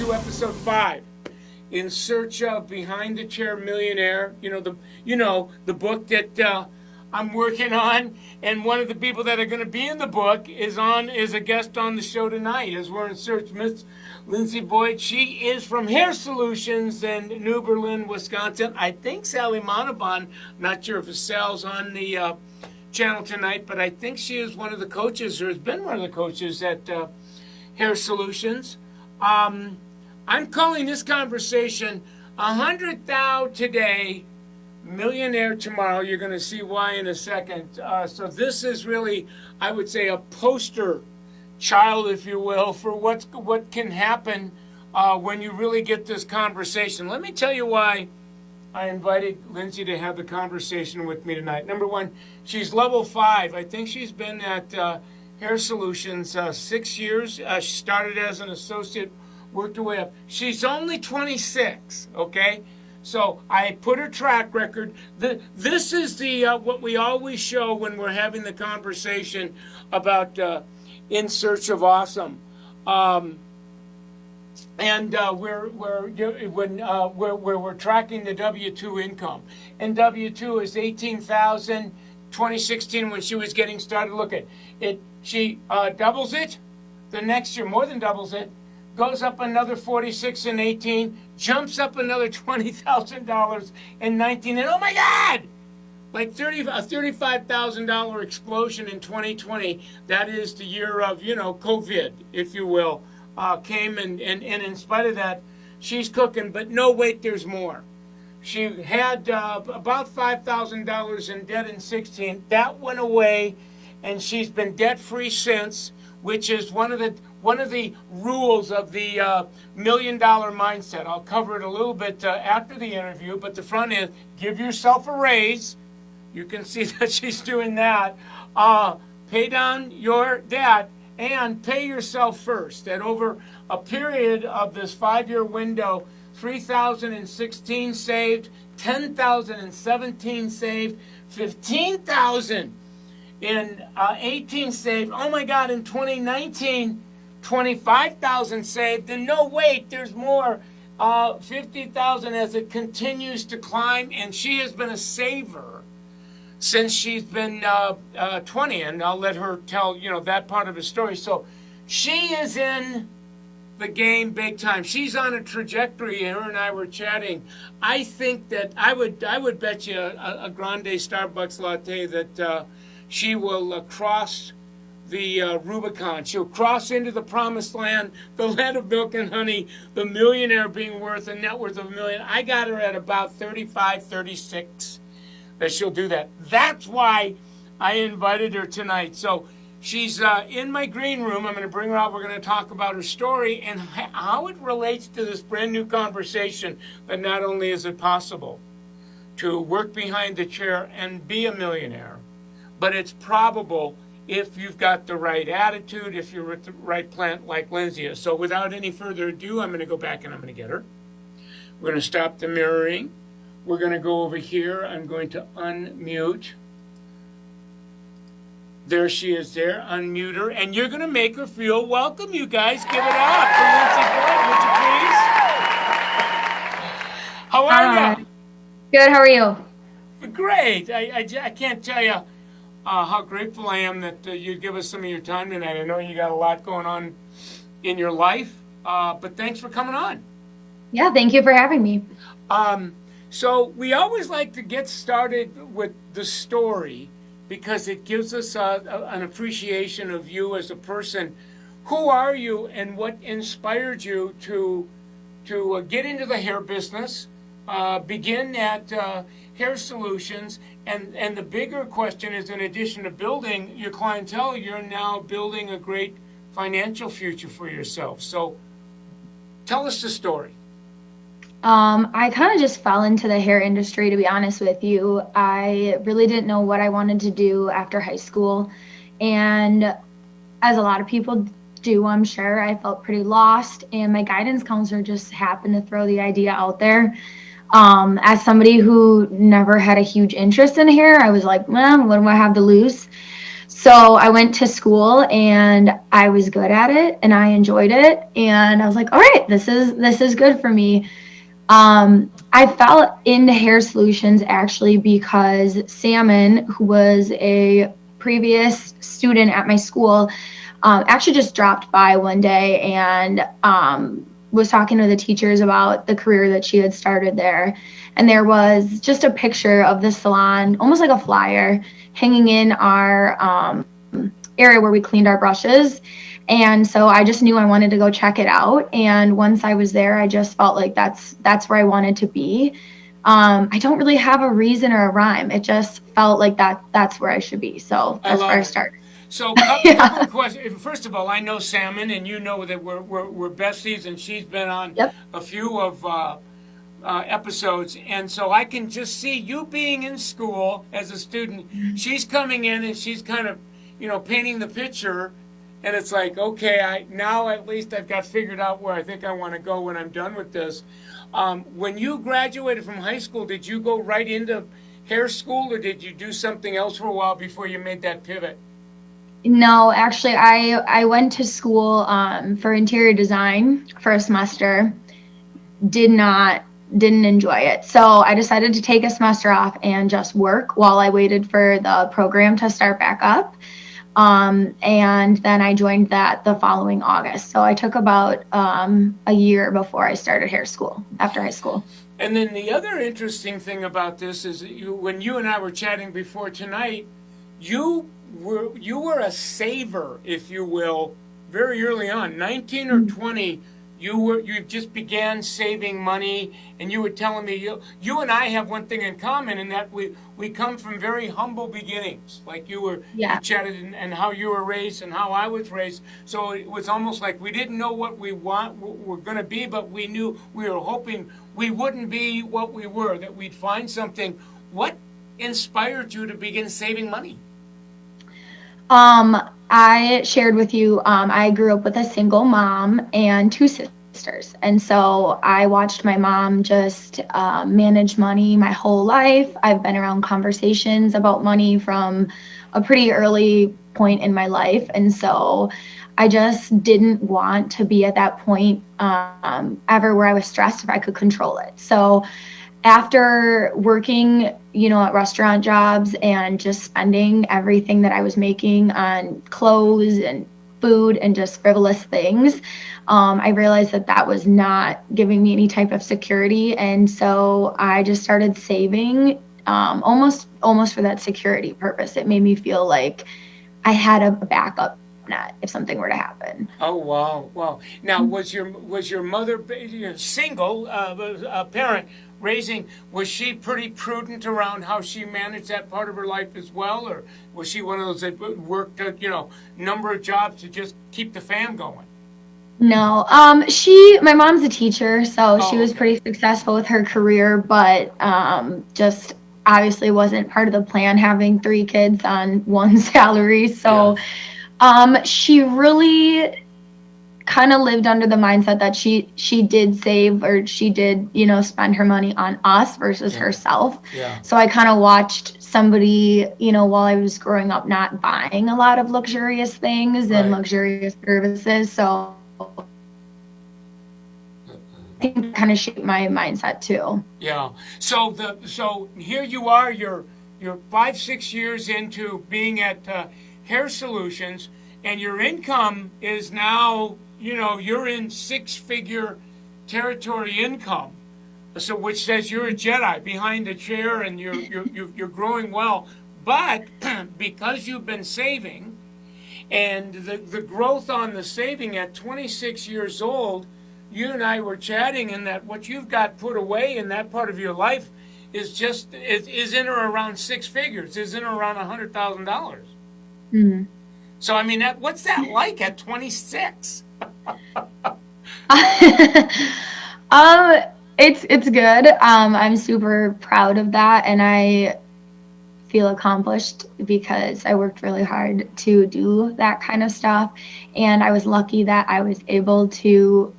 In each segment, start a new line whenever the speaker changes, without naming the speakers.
to episode 5, In Search of Behind the Chair Millionaire. The book that I'm working on, and one of the people that are going to be in the book is a guest on the show tonight as we're in search. Miss Lindsey Voight. She is from Hair Solutions in New Berlin, Wisconsin. I think Sally Montalban, not sure if Sal's on the channel tonight, but I think she is one of the coaches, or has been one of the coaches at Hair Solutions. I'm calling this conversation 100 Thou today, millionaire tomorrow. You're going to see why in a second. So this is really, I would say, a poster child, if you will, for what can happen when you really get this conversation. Let me tell you why I invited Lindsey to have the conversation with me tonight. Number one, she's level 5. I think she's been at Hair Solutions 6 years. She started as an associate, worked her way up. She's only 26, okay? So I put her track record. This is the what we always show when we're having the conversation about In Search of Awesome. And we're tracking the W-2 income. And W-2 is $18,000. 2016 when she was getting started. Look at it. She doubles it the next year, more than doubles it. Goes up another 46 in 18, jumps up another $20,000 in 19, and oh my God, like a $35,000 explosion in 2020. That is the year of, COVID, if you will, came, and in spite of that, she's cooking. But no, wait, there's more. She had about $5,000 in debt in 16. That went away, and she's been debt-free since, which is one of the rules of the $1 million mindset. I'll cover it a little bit after the interview, but the front is give yourself a raise. You can see that she's doing that. Pay down your debt and pay yourself first. That over a period of this 5-year window, 3,016 saved, 10,017 saved, 15,000 in 18 saved. Oh my God, in 2019, 25,000 saved. And no, wait, there's more. 50,000 as it continues to climb. And she has been a saver since she's been 20. And I'll let her tell, that part of the story. So she is in the game big time. She's on a trajectory. Her and I were chatting. I think that I would bet you a grande Starbucks latte that she will cross the Rubicon. She'll cross into the promised land, the land of milk and honey, the millionaire being worth a net worth of $1 million. I got her at about 35, 36 that she'll do that. That's why I invited her tonight. So she's in my green room. I'm going to bring her out. We're going to talk about her story and how it relates to this brand new conversation that not only is it possible to work behind the chair and be a millionaire, but it's probable if you've got the right attitude, if you're with the right plant like Lindsey is. So without any further ado, I'm going to go back and I'm going to get her. We're going to stop the mirroring. We're going to go over here. I'm going to unmute. There she is there. Unmute her. And you're going to make her feel welcome, you guys. Give it up for Lindsey Voight, would you please? How are you?
Good. How are you?
Great. I can't tell you how grateful I am that you give us some of your time tonight. I know you got a lot going on in your life, but thanks for coming on.
Yeah, thank you for having me.
So we always like to get started with the story because it gives us an appreciation of you as a person. Who are you and what inspired you to get into the hair business, begin at Hair Solutions, and the bigger question is, in addition to building your clientele, you're now building a great financial future for yourself. So tell us the story.
I kind of just fell into the hair industry, to be honest with you. I really didn't know what I wanted to do after high school. And as a lot of people do, I'm sure, I felt pretty lost. And my guidance counselor just happened to throw the idea out there. As somebody who never had a huge interest in hair, I was like, well, what do I have to lose? So I went to school and I was good at it and I enjoyed it. And I was like, all right, this is good for me. I fell into hair solutions actually because Salmon, who was a previous student at my school, actually just dropped by one day and was talking to the teachers about the career that she had started there. And there was just a picture of the salon, almost like a flyer, hanging in our area where we cleaned our brushes. And so I just knew I wanted to go check it out. And once I was there, I just felt like that's where I wanted to be. I don't really have a reason or a rhyme. It just felt like that's where I should be. So that's where I started.
So, couple of questions. First of all, I know Salmon, and you know that we're besties, and she's been on
Yep.
a few of episodes, and so I can just see you being in school as a student. She's coming in, and she's kind of, painting the picture, and it's like, okay, now at least I've got figured out where I think I want to go when I'm done with this. When you graduated from high school, did you go right into hair school, or did you do something else for a while before you made that pivot?
No, actually, I went to school for interior design for a semester. Didn't enjoy it. So I decided to take a semester off and just work while I waited for the program to start back up. And then I joined that the following August. So I took about a year before I started hair school after high school.
And then the other interesting thing about this is that when you and I were chatting before tonight, you were a saver, if you will, very early on, 19 or 20. You just began saving money, and you were telling me you and I have one thing in common, in that we come from very humble beginnings. Like you chatted and how you were raised and how I was raised. So it was almost like we didn't know what we're going to be, but we knew we were hoping we wouldn't be what we were, that we'd find something. What inspired you to begin saving money?
I shared with you, I grew up with a single mom and two sisters. And so I watched my mom just manage money my whole life. I've been around conversations about money from a pretty early point in my life. And so I just didn't want to be at that point ever where I was stressed if I could control it. So after working, at restaurant jobs and just spending everything that I was making on clothes and food and just frivolous things, I realized that was not giving me any type of security. And so I just started saving almost for that security purpose. It made me feel like I had a backup net if something were to happen.
Oh, wow. Now, was your mother single, a parent, was she pretty prudent around how she managed that part of her life as well, or was she one of those that worked number of jobs to just keep the fam going?
No, my mom's a teacher, so she was pretty successful with her career, but just obviously wasn't part of the plan having 3 kids on one salary. So she really kind of lived under the mindset that she did save, or she did, spend her money on us versus herself.
Yeah.
So I kind of watched somebody, while I was growing up, not buying a lot of luxurious things and luxurious services. So I think it kind of shaped my mindset too.
Yeah. So here you are, you're 5-6 years into being at Hair Solutions, and your income is now, you're in 6-figure territory income. So which says you're a Jedi behind the chair, and you're growing well. But because you've been saving, and the growth on the saving at 26 years old, you and I were chatting, in that what you've got put away in that part of your life is in or around 6 figures, is in or around $100,000.
Mm-hmm.
So I mean, what's that like at 26?
It's good. I'm super proud of that, and I feel accomplished because I worked really hard to do that kind of stuff, and I was lucky that I was able to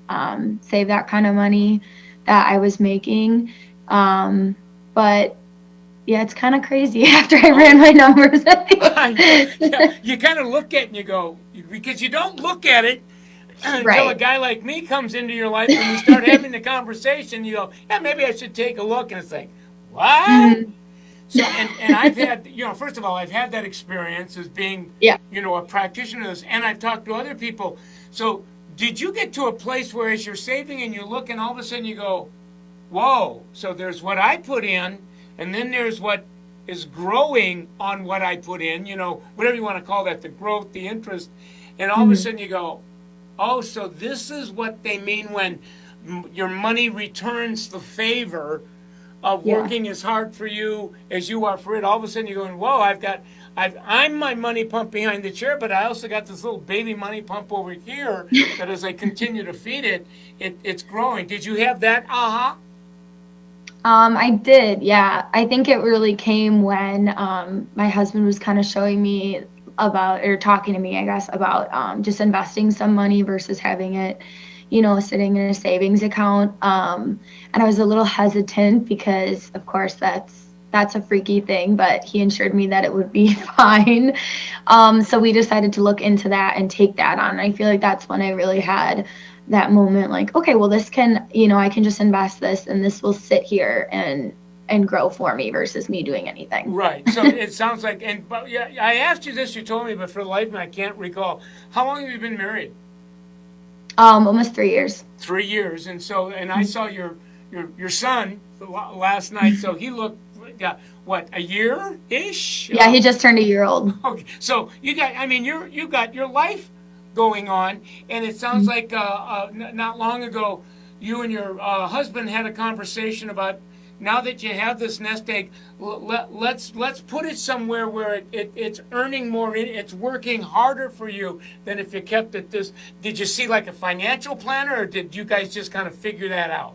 save that kind of money that I was making. But Yeah, it's kind of crazy after I ran my numbers.
I know. Yeah, you kind of look at it and you go, because you don't look at it until a
Right.
guy like me comes into your life and we start having the conversation. You go, yeah, maybe I should take a look. And it's like, what?
Mhm.
So, and I've had, first of all, I've had that experience as being,
Yeah.
a practitioner of this, and I've talked to other people. So, did you get to a place where as you're saving and you look and all of a sudden you go, whoa, so there's what I put in, and then there's what is growing on what I put in, whatever you want to call that, the growth, the interest, and all of a
Mhm.
sudden you go, oh, so this is what they mean when your money returns the favor of
Yeah.
working as hard for you as you are for it. All of a sudden you're going, whoa, I'm my money pump behind the chair, but I also got this little baby money pump over here that as I continue to feed it, it's growing. Did you have that aha?
I did, yeah. I think it really came when my husband was kind of showing me about, or talking to me, I guess, about just investing some money versus having it, sitting in a savings account. And I was a little hesitant because, of course, that's a freaky thing, but he assured me that it would be fine. So we decided to look into that and take that on. I feel like that's when I really had that moment, like, okay, well, this can, I can just invest this and this will sit here and grow for me versus me doing anything.
Right. So it sounds like, but yeah, I asked you this, you told me, but for the life of me, I can't recall. How long have you been married?
Almost 3 years.
3 years. And so, and I saw your son last night. So he looked, yeah, what, a year-ish?
Yeah, he just turned a year old.
Okay. So you got your life going on, and it sounds like not long ago, you and your husband had a conversation about now that you have this nest egg, let's put it somewhere where it's earning more, it's working harder for you than if you kept it this. Did you see like a financial planner, or did you guys just kind of figure that out?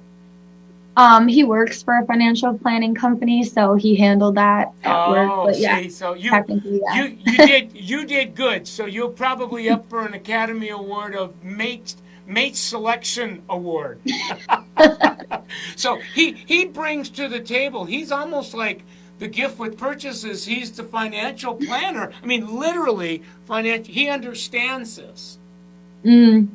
He works for a financial planning company, so he handled that at work.
Oh,
But yeah,
see, so
technically, yeah.
you did good. So you're probably up for an Academy Award of Mate Selection Award. So he brings to the table. He's almost like the gift with purchases. He's the financial planner. I mean, literally financial. He understands this.
Mm,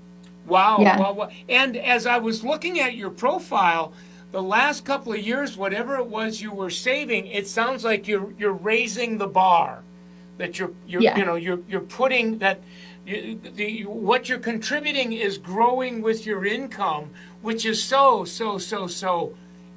Wow,
yeah.
wow, wow. And as I was looking at your profile, the last couple of years, whatever it was you were saving, it sounds like you're raising the bar. That
Yeah.
you're putting that what you're contributing is growing with your income, which is so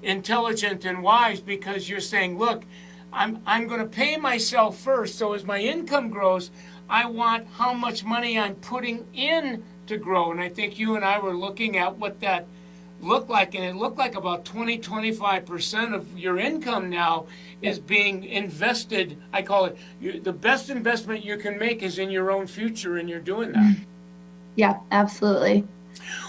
intelligent and wise, because you're saying, look, I'm going to pay myself first. So as my income grows, I want how much money I'm putting in to grow. And I think you and I were looking at what that looked like, and it looked like about 25% of your income now is being invested. I call it the best investment you can make is in your own future, and you're doing that.
Yeah, absolutely.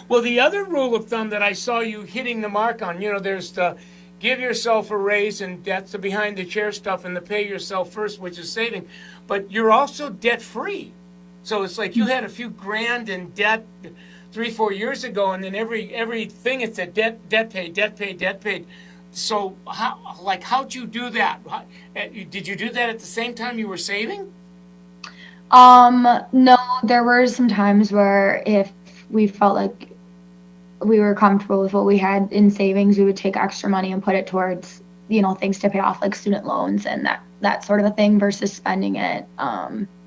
Well, the other rule of thumb that I saw you hitting the mark on, there's the give yourself a raise, and that's the behind the chair stuff, and the pay yourself first, which is saving. But you're also debt free. So it's like you had a few grand in debt 3-4 years ago, and then everything it's a debt paid. So how'd you do that? Did you do that at the same time you were saving?
No, there were some times where if we felt like we were comfortable with what we had in savings, we would take extra money and put it towards, things to pay off like student loans and that sort of a thing versus spending it,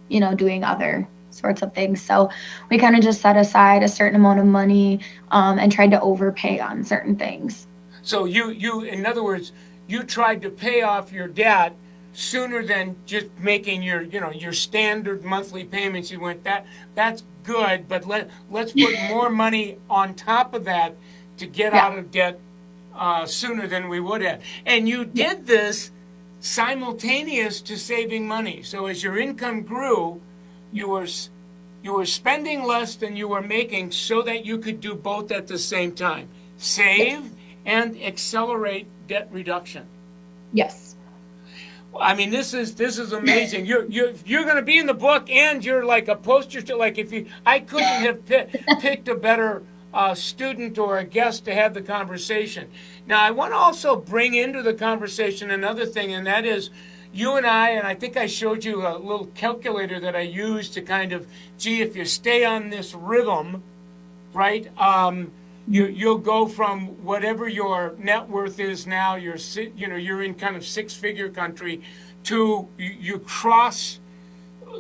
doing other sorts of things. So we kind of just set aside a certain amount of money and tried to overpay on certain things.
So you in other words, you tried to pay off your debt sooner than just making your standard monthly payments. You went, that's good, but let's put more money on top of that to get out of debt sooner than we would have. And you did this simultaneous to saving money. So as your income grew, you were spending less than you were making, so that you could do both at the same time. Save and accelerate debt reduction.
Yes.
I mean, this is amazing. You're going to be in the book, and you're like a poster. Like I couldn't have picked a better student or a guest to have the conversation. Now, I want to also bring into the conversation another thing, and that is you and I think I showed you a little calculator that I use to kind of, if you stay on this rhythm, right, you'll go from whatever your net worth is now, you're in kind of six-figure country, to you cross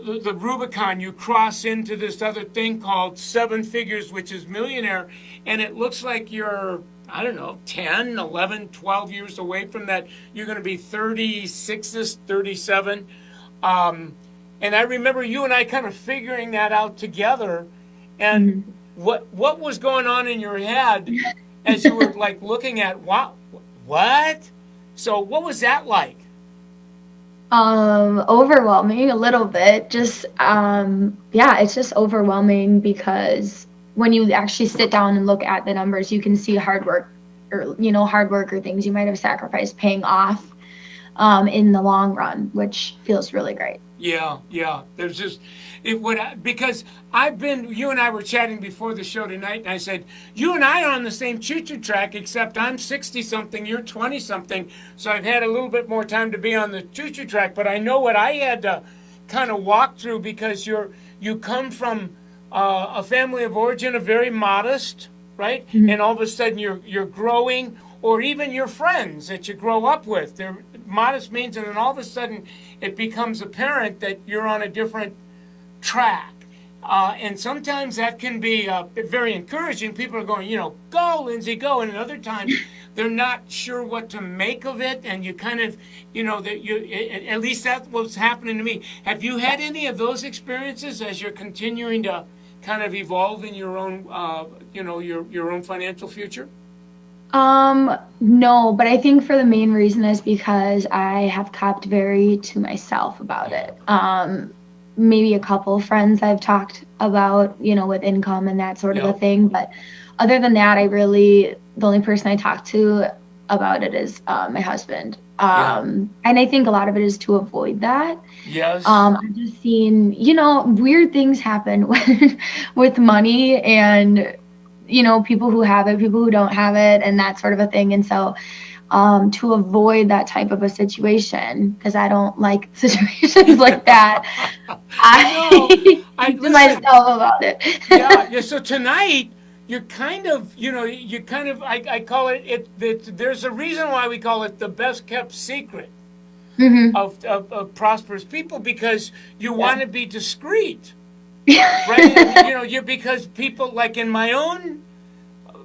the Rubicon, you cross into this other thing called seven figures, which is millionaire, and it looks like you're, I don't know, 10, 11, 12 years away from that. You're going to be 36, 37. And I remember you and I kind of figuring that out together. And what was going on in your head as you were like looking at what? So what was that like?
Overwhelming a little bit. Just it's just overwhelming because when you actually sit down and look at the numbers, you can see hard work or things you might have sacrificed paying off in the long run, which feels really great.
Yeah. There's just because you and I were chatting before the show tonight, and I said, you and I are on the same choo-choo track, except I'm 60-something, you're 20-something, so I've had a little bit more time to be on the choo-choo track, but I know what I had to kind of walk through because you come from a family of origin, a very modest, right? Mm-hmm. And all of a sudden you're growing, or even your friends that you grow up with, they're modest means, and then all of a sudden it becomes apparent that you're on a different track. And sometimes that can be very encouraging. People are going, go, Lindsey, go. And another time, they're not sure what to make of it. And you kind of, at least that's what's happening to me. Have you had any of those experiences as you're continuing to kind of evolve in your own, your own financial future?
No, but I think for the main reason is because I have kept very to myself about it. Maybe a couple friends I've talked about, with income and that sort of a thing. But other than that, the only person I talk to about it is my husband. And I think a lot of it is to avoid that.
Yes.
I've just seen, weird things happen with money and, people who have it, people who don't have it, and that sort of a thing. And so to avoid that type of a situation, because I don't like situations like that, I to myself about it.
Yeah. So tonight, you're kind of, I call it, there's a reason why we call it the best kept secret of prosperous people, because you want to be discreet. Right? And, because people, like in my own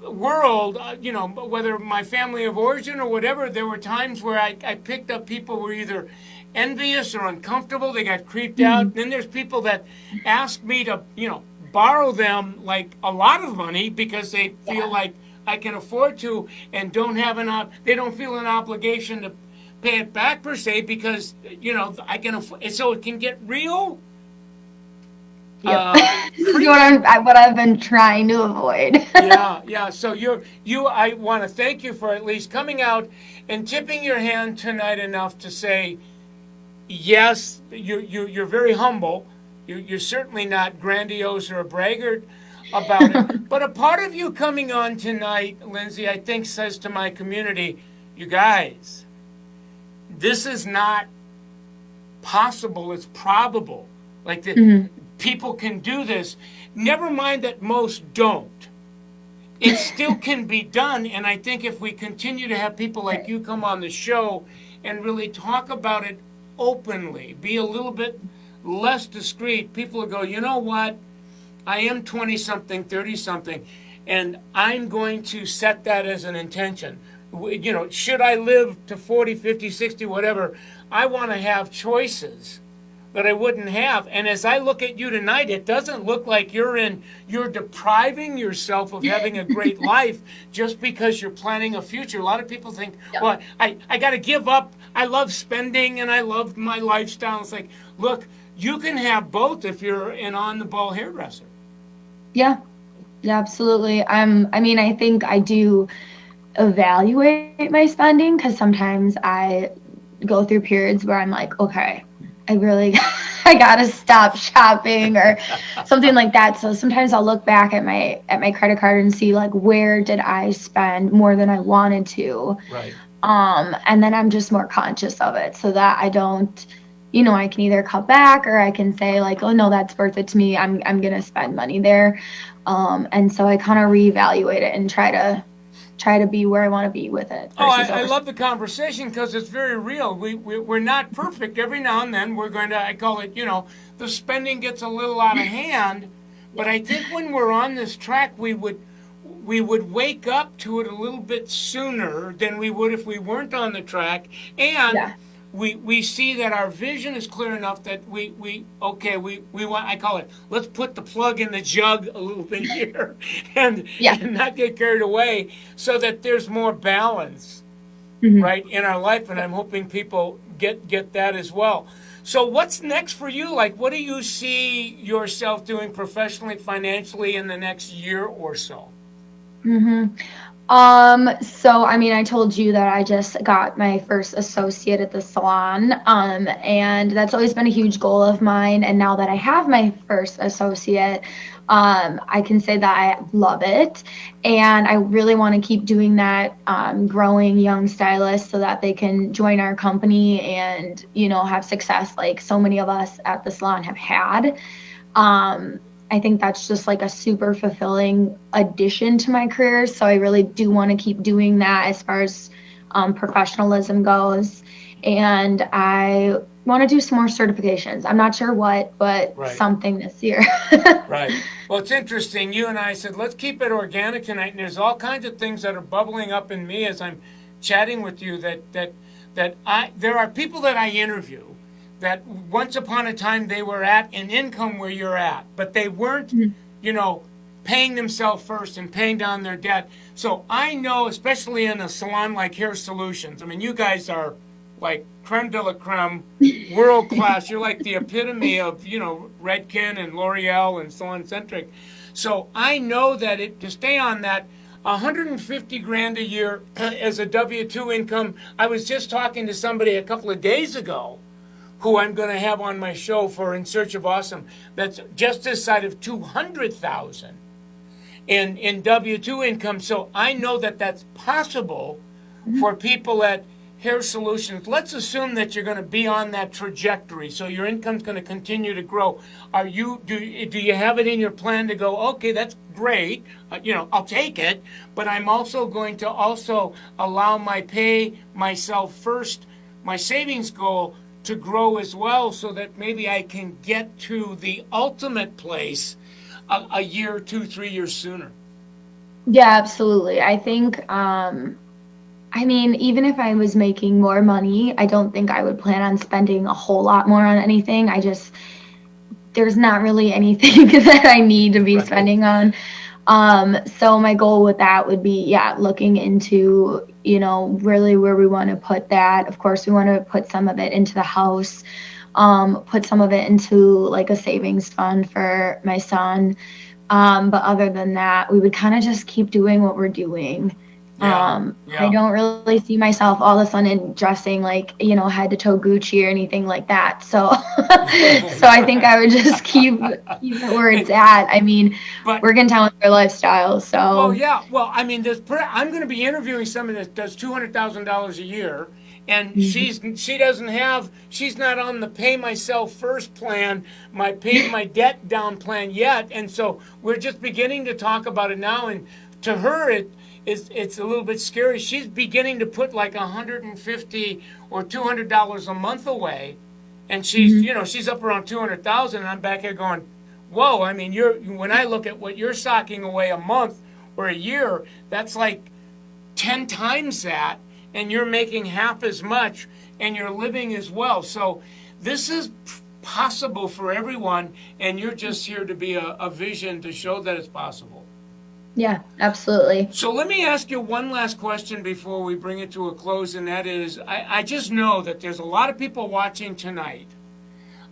world, whether my family of origin or whatever, there were times where I picked up people who were either envious or uncomfortable. They got creeped out. And then there's people that ask me to, borrow them like a lot of money because they feel like I can afford to, and they don't feel an obligation to pay it back per se because, I can afford. So it can get real.
Yep. This is what I've been trying to avoid.
Yeah. So I want to thank you for at least coming out and tipping your hand tonight enough to say, yes, you're very humble. You're certainly not grandiose or a braggart about it. But a part of you coming on tonight, Lindsey, I think says to my community, you guys, this is not possible. It's probable. Like people can do this. Never mind that most don't. It still can be done. And I think if we continue to have people like you come on the show and really talk about it openly, be a little bit less discreet, people will go, you know what? I am 20-something, 30-something, and I'm going to set that as an intention. Should I live to 40, 50, 60, whatever, I want to have choices that I wouldn't have. And as I look at you tonight, it doesn't look like you're depriving yourself of having a great life just because you're planning a future. A lot of people think, well, I got to give up. I love spending and I love my lifestyle. It's like, look, you can have both if you're an on-the-ball hairdresser.
Yeah, absolutely. I think I do evaluate my spending because sometimes I go through periods where I'm like, okay, I really I gotta stop shopping or something like that. So sometimes I'll look back at my credit card and see like where did I spend more than I wanted to.
Right.
And then I'm just more conscious of it so that I don't, I can either cut back or I can say like, oh no, that's worth it to me. I'm gonna spend money there. And so I kind of reevaluate it and try to be where I want to be with it.
Oh, I love the conversation because it's very real. We're not perfect. Every now and then we're going to, I call it, the spending gets a little out of hand. But I think when we're on this track, we would wake up to it a little bit sooner than we would if we weren't on the track. And
Yeah.
we see that our vision is clear enough that we want, I call it, let's put the plug in the jug a little bit here and not get carried away so that there's more balance, right, in our life. And I'm hoping people get that as well. So what's next for you? Like, what do you see yourself doing professionally, financially in the next year or so?
So I mean, I told you that I just got my first associate at the salon, and that's always been a huge goal of mine. And now that I have my first associate, I can say that I love it, and I really want to keep doing that, growing young stylists so that they can join our company and, have success like so many of us at the salon have had. I think that's just like a super fulfilling addition to my career. So I really do want to keep doing that as far as professionalism goes. And I want to do some more certifications. I'm not sure what, but something this year.
Right. Well, it's interesting. You and I said, let's keep it organic tonight. And there's all kinds of things that are bubbling up in me as I'm chatting with you that there are people that I interview that once upon a time they were at an income where you're at, but they weren't, paying themselves first and paying down their debt. So I know, especially in a salon like Hair Solutions, I mean, you guys are like creme de la creme, world class. You're like the epitome of, Redken and L'Oreal and Salon Centric. So I know that to stay on that 150 grand a year as a W-2 income. I was just talking to somebody a couple of days ago who I'm going to have on my show for In Search of Awesome, that's just this side of 200,000 in W-2 income. So I know that that's possible for people at Hair Solutions. Let's assume that you're going to be on that trajectory, so your income's going to continue to grow. Do you have it in your plan to go, okay, that's great, I'll take it, but I'm also going to allow my pay myself first, my savings goal to grow as well, so that maybe I can get to the ultimate place a year, 2, 3 years sooner?
Yeah, absolutely. I think, even if I was making more money, I don't think I would plan on spending a whole lot more on anything. There's not really anything that I need to be spending on. So my goal with that would be, looking into, really where we want to put that. Of course, we want to put some of it into the house, put some of it into like a savings fund for my son. But other than that, we would kind of just keep doing what we're doing. I don't really see myself all of a sudden dressing like, head to toe Gucci or anything like that. So, so I think I would just keep it where it's at. I mean, we're in town with our lifestyle. So,
I'm going to be interviewing someone that does $200,000 a year. And she's not on the pay myself first plan, my debt down plan yet. And so we're just beginning to talk about it now. And to her, it's a little bit scary. She's beginning to put like $150 or $200 a month away, and she's she's up around 200,000, and I'm back here going, whoa! I mean, when I look at what you're socking away a month or a year, that's like 10 times that, and you're making half as much, and you're living as well. So this is possible for everyone, and you're just here to be a vision to show that it's possible.
Yeah, absolutely.
So let me ask you one last question before we bring it to a close, and that is, I just know that there's a lot of people watching tonight,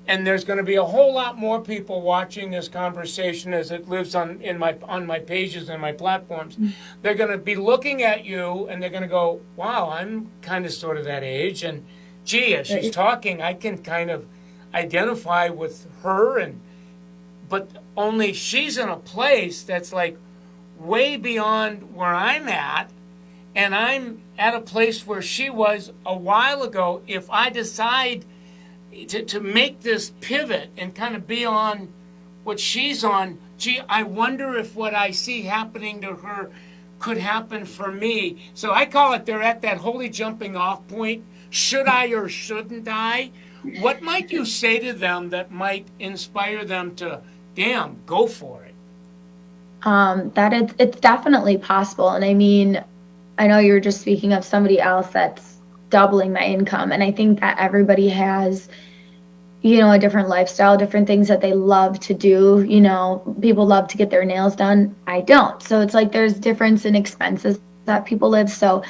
and there's going to be a whole lot more people watching this conversation as it lives on my pages and my platforms. They're going to be looking at you, and they're going to go, wow, I'm kind of sort of that age, and gee, as she's talking, I identify with her, but only she's in a place that's like way beyond where I'm at, and I'm at a place where she was a while ago. If I decide to make this pivot and kind of be on what she's on, gee, I wonder if what I see happening to her could happen for me. So I call it, they're at that holy jumping off point. Should I or shouldn't I? What might you say to them that might inspire them to, damn, go for it?
It's definitely possible. And I mean, I know you're just speaking of somebody else that's doubling my income. And I think that everybody has, a different lifestyle, different things that they love to do. People love to get their nails done. I don't. So it's like there's difference in expenses that people live. So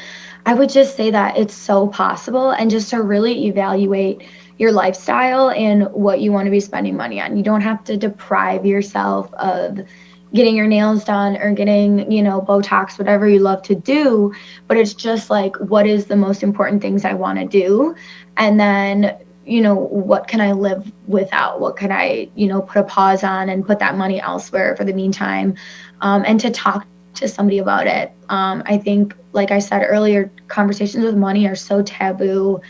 I would just say that it's so possible, and just to really evaluate your lifestyle and what you want to be spending money on. You don't have to deprive yourself of getting your nails done or getting, Botox, whatever you love to do. But it's just like, what is the most important things I want to do? And then, what can I live without? What can I, put a pause on and put that money elsewhere for the meantime? And to talk to somebody about it. I think, like I said earlier, conversations with money are so taboo,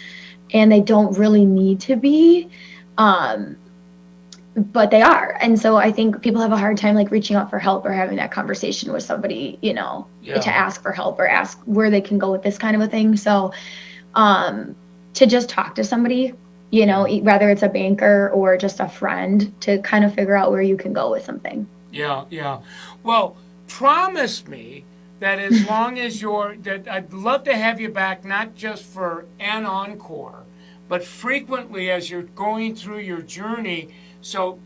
and they don't really need to be. But they are. And so I think people have a hard time like reaching out for help or having that conversation with somebody, to ask for help or ask where they can go with this kind of a thing. So to just talk to somebody, whether it's a banker or just a friend, to kind of figure out where you can go with something.
Yeah. Well, promise me that as long as that I'd love to have you back, not just for an encore, but frequently as you're going through your journey. So,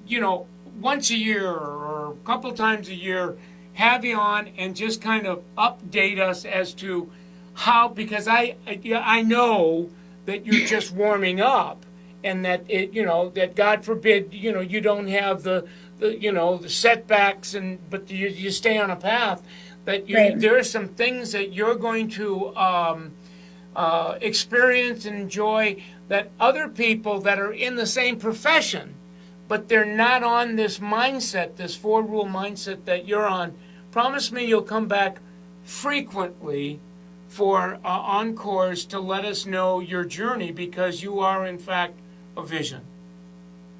once a year or a couple times a year, have you on and just kind of update us as to how, because I know that you're just warming up, and that that God forbid, you don't have the setbacks, but you stay on a path, that
Right.
there are some things that you're going to experience and enjoy that other people that are in the same profession, but they're not on this mindset, this 4-rule mindset that you're on. Promise me you'll come back frequently for encores to let us know your journey, because you are, in fact, a vision.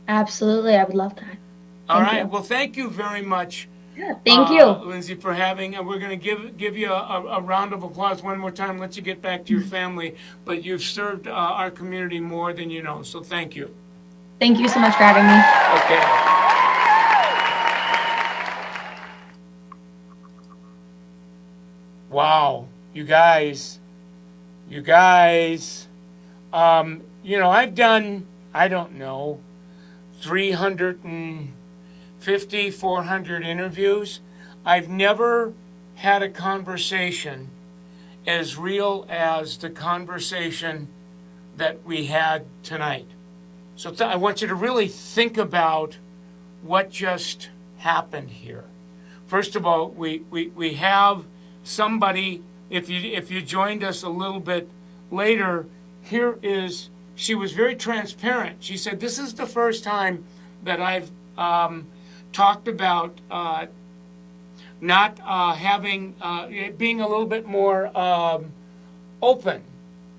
Absolutely. I would love that.
All
Thank
right.
you.
Well, thank you very much.
Yeah, thank you.
Lindsey, for having, and we're going to give you a round of applause one more time, let you get back to your family, but you've served our community more than you know, so thank you.
Thank you so much for having me.
Okay. Wow, you guys, I've done, I don't know, 350, 400 interviews. I've never had a conversation as real as the conversation that we had tonight. So I want you to really think about what just happened here. First of all, we have somebody, if you joined us a little bit later, she was very transparent. She said, this is the first time that I've talked about not having, being a little bit more open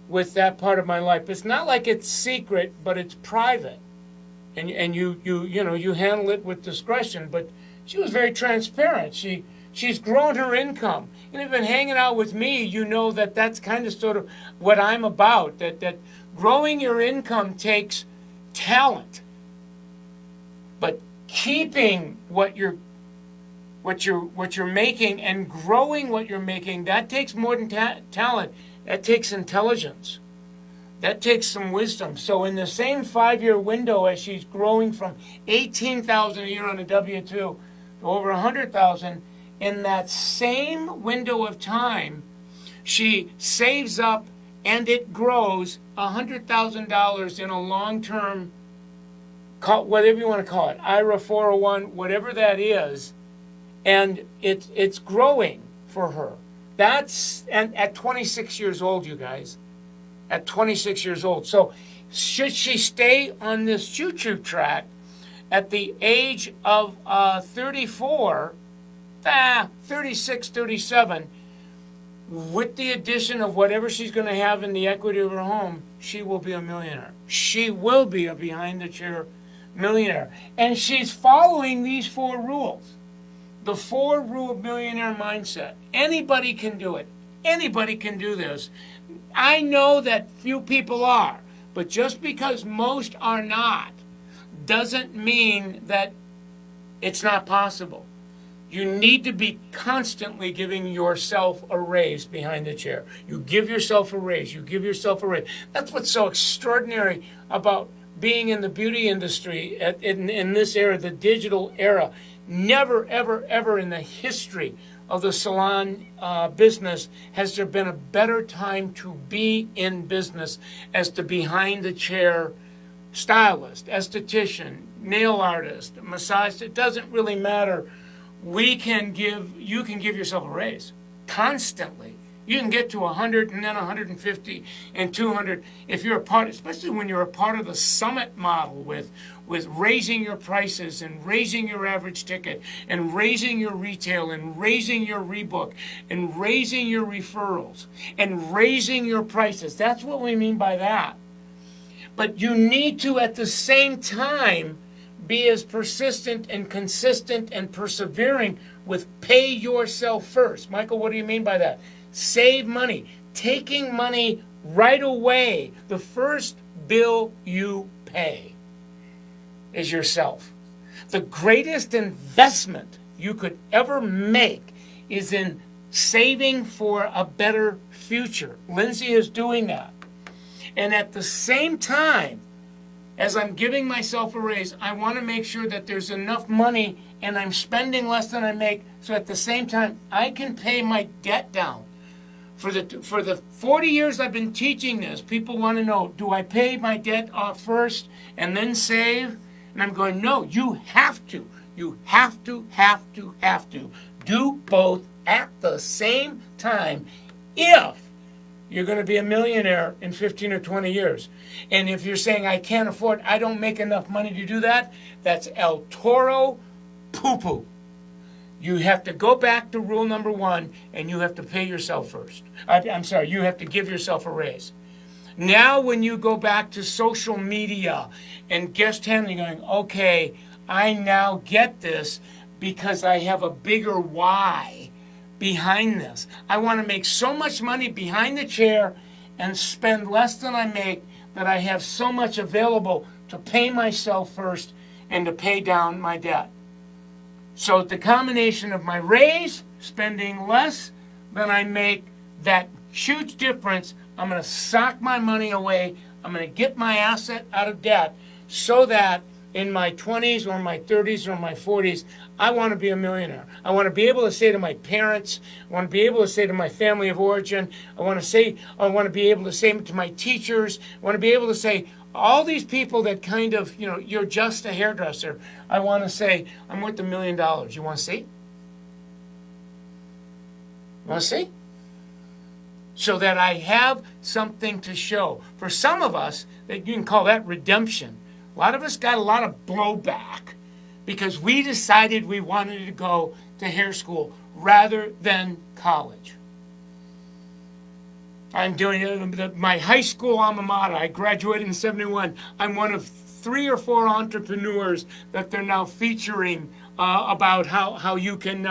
with that part of my life. It's not like it's secret, but it's private, and you handle it with discretion. But she was very transparent. She's grown her income, and if you've been hanging out with me, that's kind of sort of what I'm about. That growing your income takes talent, but keeping what you're making and growing what you're making, that takes more than talent. That takes intelligence. That takes some wisdom. So in the same 5-year window, as she's growing from $18,000 a year on a W-2 to over $100,000, in that same window of time, she saves up and it grows $100,000 in a long-term, whatever you want to call it, IRA, 401, whatever that is, and it's growing for her. That's at 26 years old, you guys. At 26 years old. So should she stay on this choo-choo track at the age of 34, 36, 37, with the addition of whatever she's going to have in the equity of her home, she will be a millionaire. She will be a behind-the-chair millionaire. And she's following these 4 rules. The 4-rule millionaire mindset. Anybody can do it. Anybody can do this. I know that few people are, but just because most are not doesn't mean that it's not possible. You need to be constantly giving yourself a raise behind the chair. You give yourself a raise. You give yourself a raise. That's what's so extraordinary about being in the beauty industry in this era, the digital era. Never, ever, ever in the history of the salon business has there been a better time to be in business as the behind the chair stylist, esthetician, nail artist, massage. It doesn't really matter. You can give yourself a raise constantly. You can get to 100 and then 150 and 200 if you're a part, especially when you're a part of the summit model with raising your prices and raising your average ticket and raising your retail and raising your rebook and raising your referrals and raising your prices. That's what we mean by that. But you need to, at the same time, be as persistent and consistent and persevering with pay yourself first. Michael, what do you mean by that? Save money. Taking money right away. The first bill you pay is yourself. The greatest investment you could ever make is in saving for a better future. Lindsey is doing that. And at the same time, as I'm giving myself a raise, I want to make sure that there's enough money and I'm spending less than I make, so at the same time, I can pay my debt down. For the 40 years I've been teaching this, people want to know, do I pay my debt off first and then save? And I'm going, no, you have to. You have to do both at the same time if you're going to be a millionaire in 15 or 20 years. And if you're saying, I can't afford, I don't make enough money to do that, that's El Toro poo-poo. You have to go back to rule number 1, and you have to pay yourself first. You have to give yourself a raise. Now when you go back to social media and guest handling, going, okay, I now get this because I have a bigger why behind this. I want to make so much money behind the chair and spend less than I make, that I have so much available to pay myself first and to pay down my debt. So the combination of my raise, spending less than I make, that huge difference, I'm going to sock my money away. I'm going to get my asset out of debt so that in my 20s or my 30s or my 40s, I want to be a millionaire. I want to be able to say to my parents, I want to be able to say to my family of origin, I want to be able to say to my teachers, I want to be able to say, all these people that kind of, you're just a hairdresser, I want to say, I'm worth $1 million. You want to see? You want to see? So that I have something to show. For some of us, that you can call that redemption. A lot of us got a lot of blowback because we decided we wanted to go to hair school rather than college. I'm doing my high school alma mater. I graduated in 71. I'm one of 3 or 4 entrepreneurs that they're now featuring about how you can,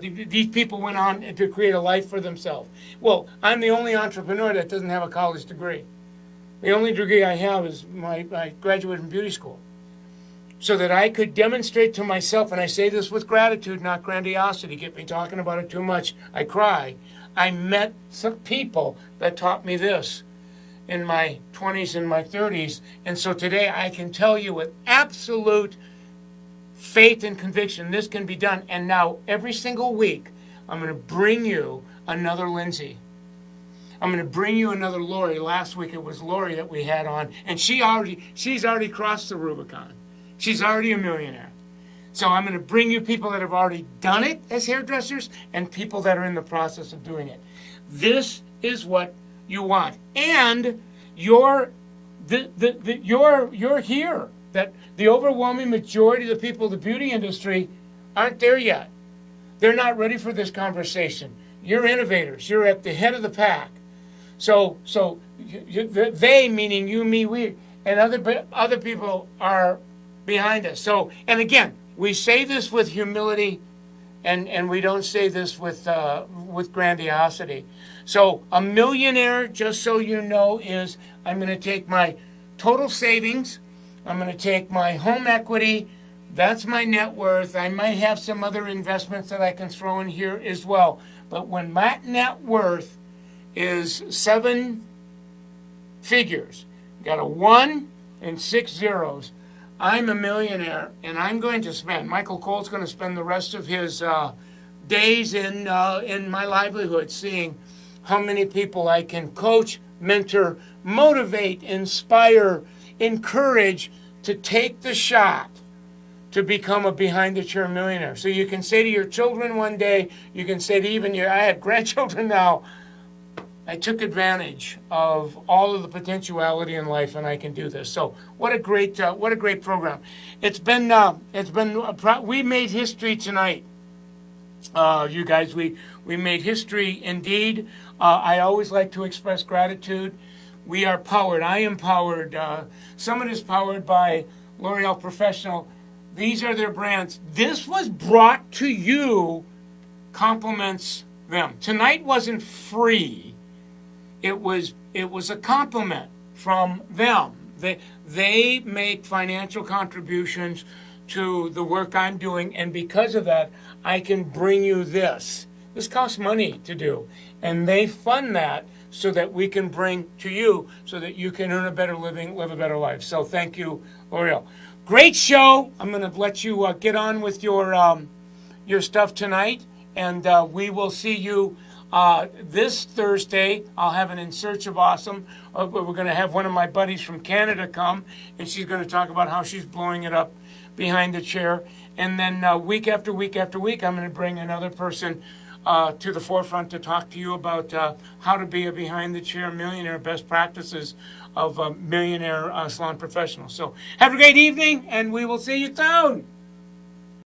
these people went on to create a life for themselves. Well, I'm the only entrepreneur that doesn't have a college degree. The only degree I have is I graduated from beauty school. So that I could demonstrate to myself, and I say this with gratitude, not grandiosity, get me talking about it too much, I cry. I met some people that taught me this in my 20s and my 30s. And so today I can tell you with absolute faith and conviction, this can be done. And now every single week, I'm going to bring you another Lindsey. I'm going to bring you another Lori. Last week it was Lori that we had on, and she's already crossed the Rubicon. She's already a millionaire. So I'm going to bring you people that have already done it as hairdressers and people that are in the process of doing it. This is what you want. And your you're here. That the overwhelming majority of the people in the beauty industry aren't there yet. They're not ready for this conversation. You're innovators. You're at the head of the pack. So they, meaning you, me, we, and other people are behind us. So, and again, we say this with humility, and we don't say this with grandiosity. So a millionaire, just so you know, is I'm going to take my total savings, I'm going to take my home equity, that's my net worth. I might have some other investments that I can throw in here as well. But when my net worth is 7 figures, got a 1 and 6 zeros, I'm a millionaire, and I'm going to spend, Michael Cole's going to spend the rest of his days in my livelihood seeing how many people I can coach, mentor, motivate, inspire, encourage to take the shot to become a behind-the-chair millionaire. So you can say to your children one day, you can say to even I have grandchildren now, I took advantage of all of the potentiality in life, and I can do this. So what a great program! We made history tonight. You guys, we made history indeed. I always like to express gratitude. We are powered. I am powered. Summit is powered by L'Oreal Professional. These are their brands. This was brought to you, compliments them. Tonight wasn't free. It was a compliment from them. They make financial contributions to the work I'm doing, and because of that, I can bring you this. This costs money to do, and they fund that so that we can bring to you, so that you can earn a better living, live a better life. So thank you, L'Oreal. Great show. I'm going to let you get on with your stuff tonight, and we will see you this Thursday. I'll have an In Search of Awesome. We're going to have one of my buddies from Canada come, and she's going to talk about how she's blowing it up behind the chair. And then week after week after week, I'm going to bring another person to the forefront to talk to you about how to be a behind-the-chair millionaire, best practices of millionaire salon professionals. So have a great evening, and we will see you soon.